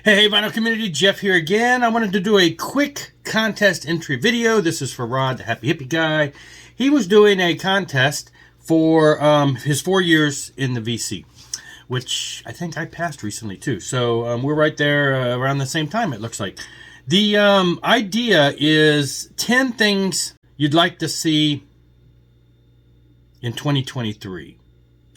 Hey, vinyl community, Jeff here again. I wanted to do a quick contest entry video. This is for Rod, the Happy Hippie guy. He was doing a contest for his 4 years in the VC, which I think I passed recently too. So we're right there around the same time, it looks like. The idea is 10 things you'd like to see in 2023.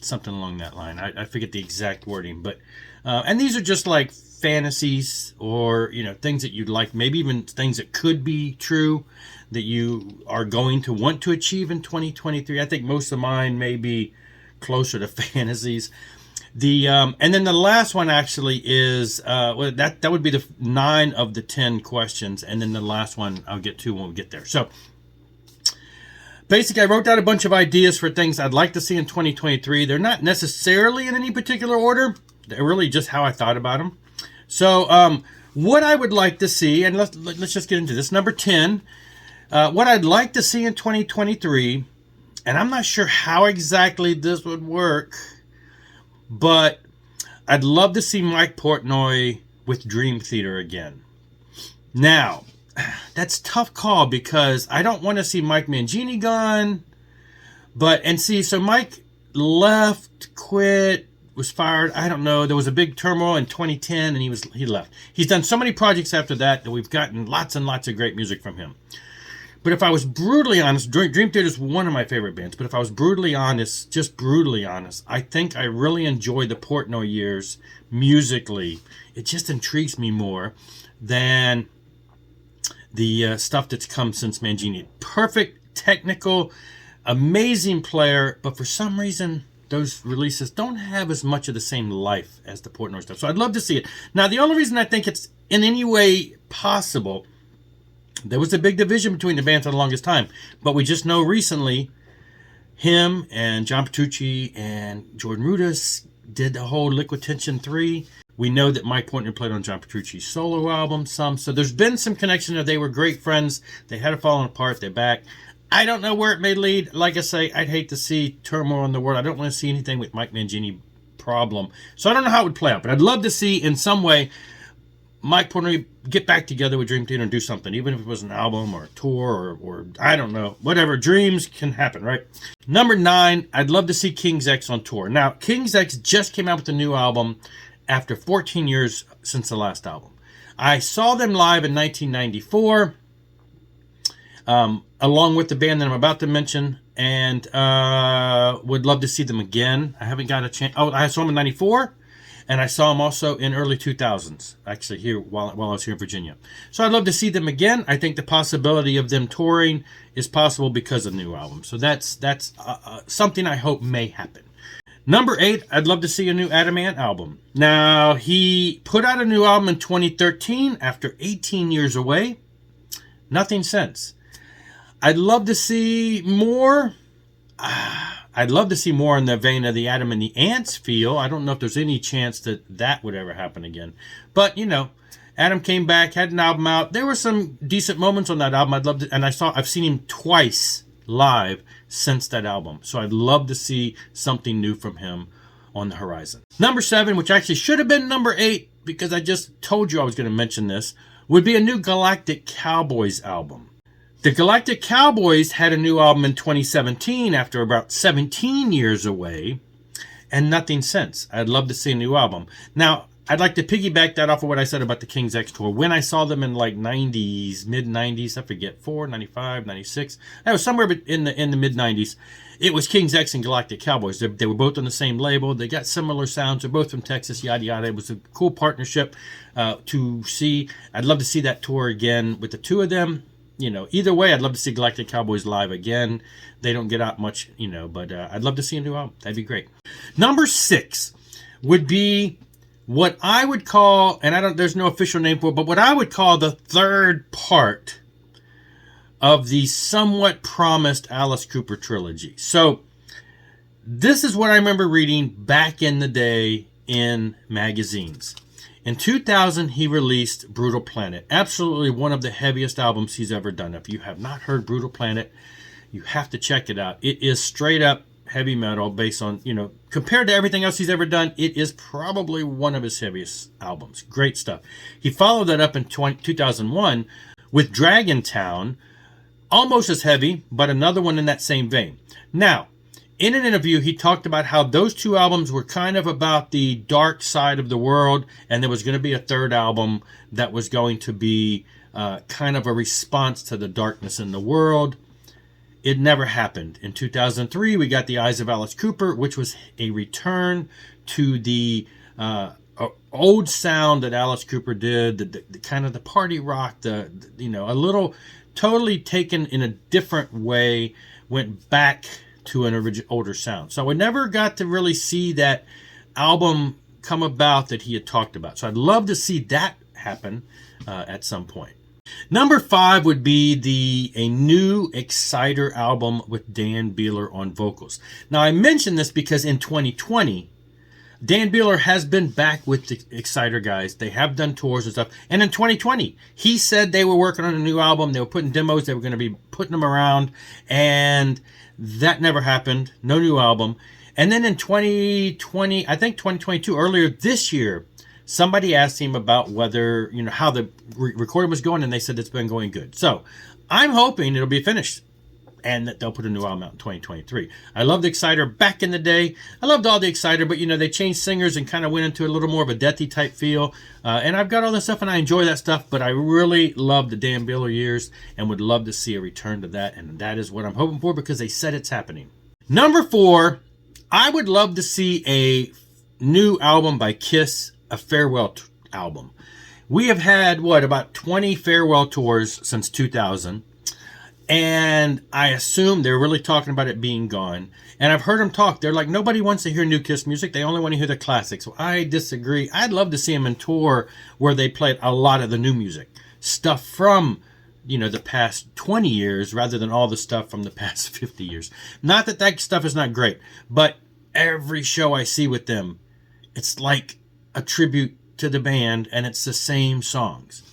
Something along that line. I forget the exact wording, but and these are just like fantasies or things that you'd like, maybe even things that could be true that you are going to want to achieve in 2023. I think most of mine may be closer to fantasies. And then the last one actually is that would be the 9 of the 10 questions, and then the last one I'll get to when we get there. So basically, I wrote down a bunch of ideas for things I'd like to see in 2023. They're not necessarily in any particular order. They're really just how I thought about them. So what I would like to see, and let's just get into this. Number 10, what I'd like to see in 2023, and I'm not sure how exactly this would work, but I'd love to see Mike Portnoy with Dream Theater again. Now, that's a tough call because I don't want to see Mike Mangini gone. So Mike left, quit, was fired. I don't know. There was a big turmoil in 2010 and he left. He's done so many projects after that we've gotten lots and lots of great music from him. But if I was brutally honest, Dream Theater is one of my favorite bands. But if I was brutally honest, I think I really enjoyed the Portnoy years musically. It just intrigues me more than the stuff that's come since Mangini. Perfect, technical, amazing player, but for some reason, those releases don't have as much of the same life as the Portnoy stuff. So I'd love to see it. Now, the only reason I think it's in any way possible, there was a big division between the bands for the longest time, but we just know recently him and John Petrucci and Jordan Rudess did the whole Liquid Tension 3. We know that Mike Portnoy played on John Petrucci's solo album some. So there's been some connection there. They were great friends. They had it fallen apart. They're back. I don't know where it may lead. Like I say, I'd hate to see turmoil in the world. I don't want to see anything with Mike Mangini problem. So I don't know how it would play out. But I'd love to see in some way Mike Portnoy get back together with Dream Theater and do something. Even if it was an album or a tour or I don't know. Whatever. Dreams can happen, right? Number 9, I'd love to see King's X on tour. Now, King's X just came out with a new album after 14 years since the last album. I saw them live in 1994, along with the band that I'm about to mention, and would love to see them again. I haven't got a chance. Oh, I saw them in 94, and I saw them also in early 2000s, actually here while I was here in Virginia. So I'd love to see them again. I think the possibility of them touring is possible because of the new album. So that's something I hope may happen. Number 8, I'd love to see a new Adam Ant album. Now, he put out a new album in 2013 after 18 years away. Nothing since. I'd love to see more. I'd love to see more in the vein of the Adam and the Ants feel. I don't know if there's any chance that would ever happen again. But, Adam came back, had an album out. There were some decent moments on that album. I've seen him twice live since that album. So I'd love to see something new from him on the horizon. Number 7, which actually should have been number 8 because I just told you I was going to mention this, would be a new Galactic Cowboys album. The Galactic Cowboys had a new album in 2017 after about 17 years away, and nothing since. I'd love to see a new album. Now, I'd like to piggyback that off of what I said about the King's X tour. When I saw them in like 90s, mid-90s, I forget, 95, 96. That was somewhere in the mid-90s. It was King's X and Galactic Cowboys. They were both on the same label. They got similar sounds. They're both from Texas, yada, yada. It was a cool partnership to see. I'd love to see that tour again with the two of them. Either way, I'd love to see Galactic Cowboys live again. They don't get out much, but I'd love to see a new album. That'd be great. Number 6 would be what I would call, and there's no official name for it, but what I would call the third part of the somewhat promised Alice Cooper trilogy. So this is what I remember reading back in the day in magazines. In 2000, he released Brutal Planet. Absolutely one of the heaviest albums he's ever done. If you have not heard Brutal Planet, you have to check it out. It is straight up heavy metal based on, compared to everything else he's ever done, it is probably one of his heaviest albums. Great stuff. He followed that up in 2001 with Dragon Town, almost as heavy, but another one in that same vein. Now, in an interview, he talked about how those two albums were kind of about the dark side of the world, and there was going to be a third album that was going to be kind of a response to the darkness in the world. It never happened. In 2003, we got The Eyes of Alice Cooper, which was a return to the old sound that Alice Cooper did, the kind of the party rock, a little totally taken in a different way, went back to an older sound. So I never got to really see that album come about that he had talked about. So I'd love to see that happen at some point. Number 5 would be a new Exciter album with Dan Beehler on vocals. Now I mention this because in 2020, Dan Beehler has been back with the Exciter guys. They have done tours and stuff. And in 2020, he said they were working on a new album. They were putting demos. They were going to be putting them around. And that never happened. No new album. And then in 2020, I think 2022, earlier this year, somebody asked him about whether, how the recording was going, and they said it's been going good. So I'm hoping it'll be finished and that they'll put a new album out in 2023. I loved the Exciter back in the day. I loved all the Exciter, but, they changed singers and kind of went into a little more of a deathy type feel. And I've got all this stuff, and I enjoy that stuff, but I really love the Dan Beehler years and would love to see a return to that, and that is what I'm hoping for because they said it's happening. Number 4, I would love to see a new album by Kiss, a farewell album. We have had, about 20 farewell tours since 2000. And I assume they're really talking about it being gone. And I've heard them talk. They're like, nobody wants to hear new Kiss music. They only want to hear the classics. Well, I disagree. I'd love to see them in tour where they played a lot of the new music. Stuff from, the past 20 years rather than all the stuff from the past 50 years. Not that stuff is not great. But every show I see with them, it's like a tribute to the band, and it's the same songs.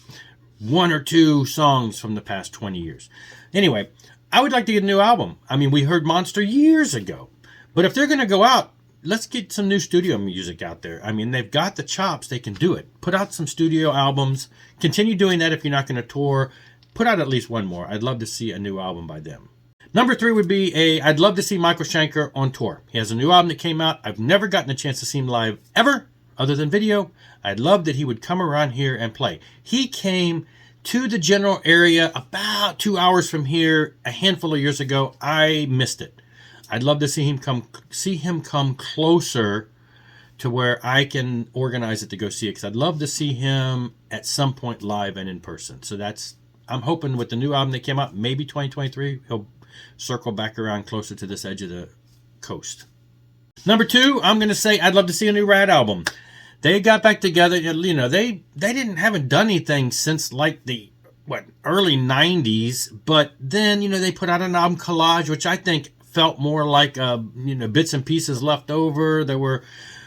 1 or 2 songs from the past 20 years. Anyway, I would like to get a new album. I mean, we heard Monster years ago. But if they're going to go out, let's get some new studio music out there. I mean, they've got the chops. They can do it. Put out some studio albums. Continue doing that if you're not going to tour. Put out at least one more. I'd love to see a new album by them. Number 3 would be I'd love to see Michael Schenker on tour. He has a new album that came out. I've never gotten a chance to see him live ever, other than video. I'd love that he would come around here and play. He came to the general area about 2 hours from here a handful of years ago. I missed it. I'd love to see him come closer to where I can organize it to go see it, because I'd love to see him at some point live and in person. So I'm hoping with the new album that came out, maybe 2023, he'll circle back around closer to this edge of the coast. Number 2, I'm going to say I'd love to see a new Rad album. They got back together, they haven't done anything since like the early 90s, but then, they put out an album Collage, which I think felt more like bits and pieces left over. There were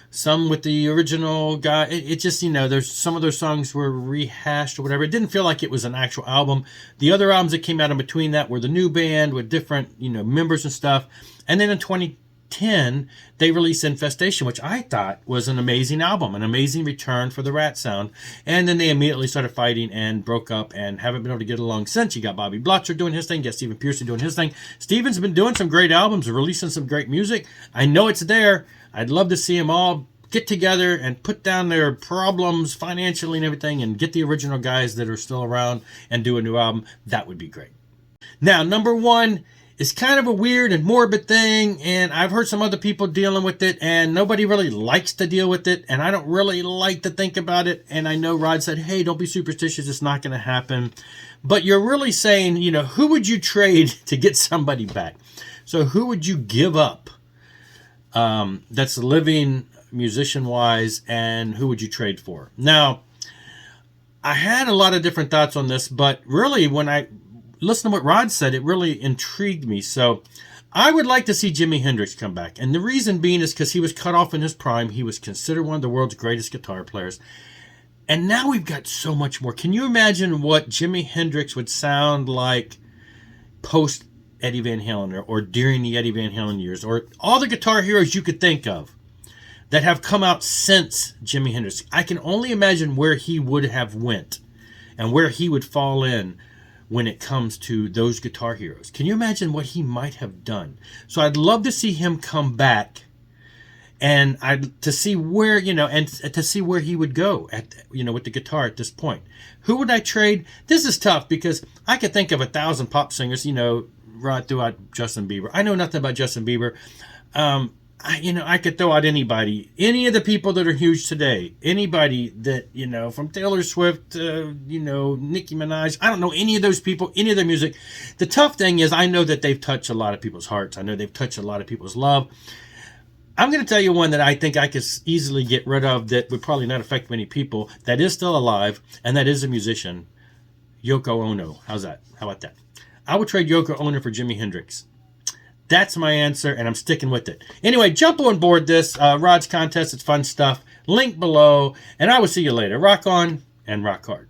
some with the original guy. It just, there's some of those songs were rehashed or whatever. It didn't feel like it was an actual album. The other albums that came out in between that were the new band with different, members and stuff. And then in 2010, they released Infestation, which I thought was an amazing album, an amazing return for the Rat sound. And then they immediately started fighting and broke up and haven't been able to get along since. You got Bobby Blotzer doing his thing, you got Stephen Pearson doing his thing. Steven's been doing some great albums, releasing some great music. I know it's there. I'd love to see them all get together and put down their problems financially and everything and get the original guys that are still around and do a new album. That would be great. Now, number 1 is kind of a weird and morbid thing, and I've heard some other people dealing with it, and nobody really likes to deal with it, and I don't really like to think about it. And I know Rod said, hey, don't be superstitious, it's not going to happen. But you're really saying, who would you trade to get somebody back? So who would you give up that's living musician-wise, and who would you trade for? Now, I had a lot of different thoughts on this, but really when I listen to what Rod said, it really intrigued me. So I would like to see Jimi Hendrix come back. And the reason being is because he was cut off in his prime. He was considered one of the world's greatest guitar players. And now we've got so much more. Can you imagine what Jimi Hendrix would sound like post Eddie Van Halen or during the Eddie Van Halen years, or all the guitar heroes you could think of that have come out since Jimi Hendrix. I can only imagine where he would have went and where he would fall in when it comes to those guitar heroes. Can you imagine what he might have done? So I'd love to see him come back, and to see where, and to see where he would go at, with the guitar at this point. Who would I trade? This is tough because I could think of 1,000 pop singers, right throughout Justin Bieber. I know nothing about Justin Bieber. I could throw out anybody, any of the people that are huge today, anybody that, from Taylor Swift to, Nicki Minaj. I don't know any of those people, any of their music. The tough thing is I know that they've touched a lot of people's hearts. I know they've touched a lot of people's love. I'm going to tell you one that I think I could easily get rid of that would probably not affect many people, that is still alive, and that is a musician, Yoko Ono. How's that? How about that? I would trade Yoko Ono for Jimi Hendrix. That's my answer, and I'm sticking with it. Anyway, jump on board this Rod's contest. It's fun stuff. Link below, and I will see you later. Rock on and rock hard.